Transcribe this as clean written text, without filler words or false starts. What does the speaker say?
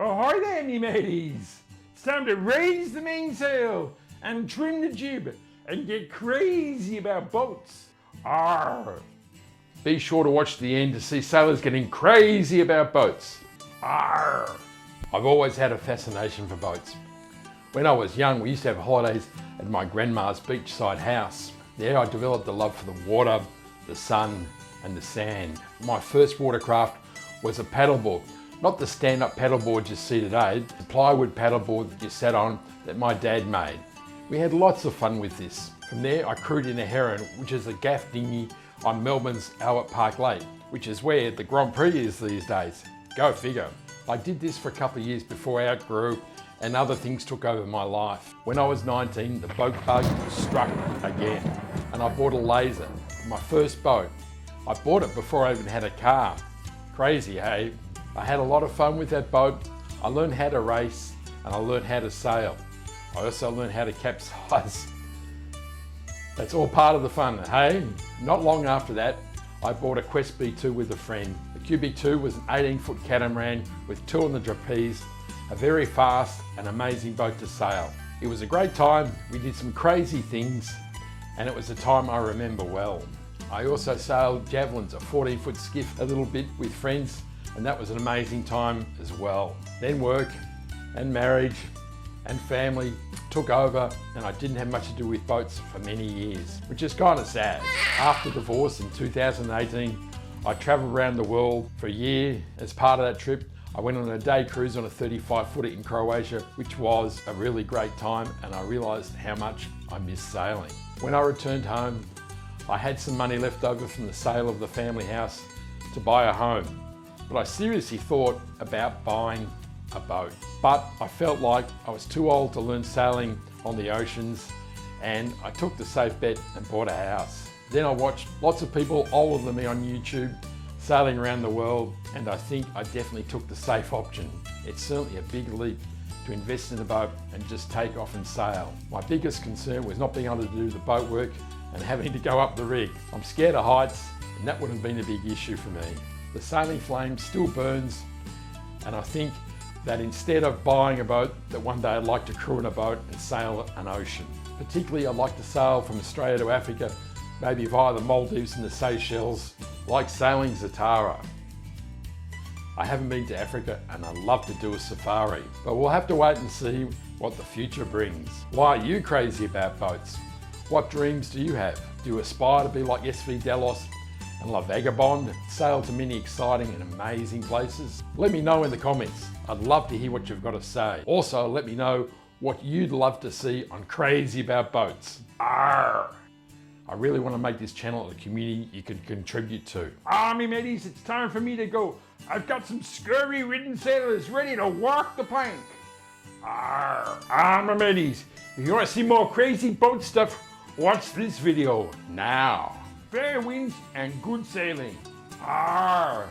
Oh, hi there, me mateys. It's time to raise the mainsail and trim the jib and get crazy about boats. Arr! Be sure to watch the end to see sailors getting crazy about boats. Arr! I've always had a fascination for boats. When I was young, we used to have holidays at my grandma's beachside house. There I developed a love for the water, the sun and the sand. My first watercraft was a paddleboard. Not the stand-up paddleboard you see today, the plywood paddleboard that you sat on that my dad made. We had lots of fun with this. From there I crewed in a Heron, which is a gaff dinghy on Melbourne's Albert Park Lake, which is where the Grand Prix is these days. Go figure. I did this for a couple of years before I outgrew and other things took over my life. When I was 19, the boat bug struck again and I bought a laser, my first boat. I bought it before I even had a car. Crazy, hey? I had a lot of fun with that boat. I learned how to race and I learned how to sail. I also learned how to capsize. That's all part of the fun, hey? Not long after that, I bought a Quest B2 with a friend. The QB2 was an 18-foot catamaran with two on the trapeze, a very fast and amazing boat to sail. It was a great time. We did some crazy things and it was a time I remember well. I also sailed javelins, a 14-foot skiff, a little bit with friends, and that was an amazing time as well. Then work and marriage and family took over and I didn't have much to do with boats for many years, which is kind of sad. After divorce in 2018, I travelled around the world for a year. As part of that trip, I went on a day cruise on a 35-footer in Croatia, which was a really great time, and I realised how much I missed sailing. When I returned home, I had some money left over from the sale of the family house to buy a home. But I seriously thought about buying a boat. But I felt like I was too old to learn sailing on the oceans, and I took the safe bet and bought a house. Then I watched lots of people older than me on YouTube sailing around the world, and I think I definitely took the safe option. It's certainly a big leap to invest in a boat and just take off and sail. My biggest concern was not being able to do the boat work and having to go up the rig. I'm scared of heights, and that would have been a big issue for me. The sailing flame still burns, and I think that instead of buying a boat, that one day I'd like to crew in a boat and sail an ocean. Particularly I'd like to sail from Australia to Africa, maybe via the Maldives and the Seychelles, like sailing Zatara. I haven't been to Africa and I'd love to do a safari, but we'll have to wait and see what the future brings. Why are you crazy about boats? What dreams do you have? Do you aspire to be like SV Delos and La Vagabond, sail to many exciting and amazing places? Let me know in the comments. I'd love to hear what you've got to say. Also, let me know what you'd love to see on Crazy About Boats. Arr! I really want to make this channel a community you can contribute to. Me mateys, it's time for me to go. I've got some scurvy-ridden sailors ready to walk the plank. Arr! My mateys, if you want to see more crazy boat stuff, watch this video now. Fair winds and good sailing. Arr!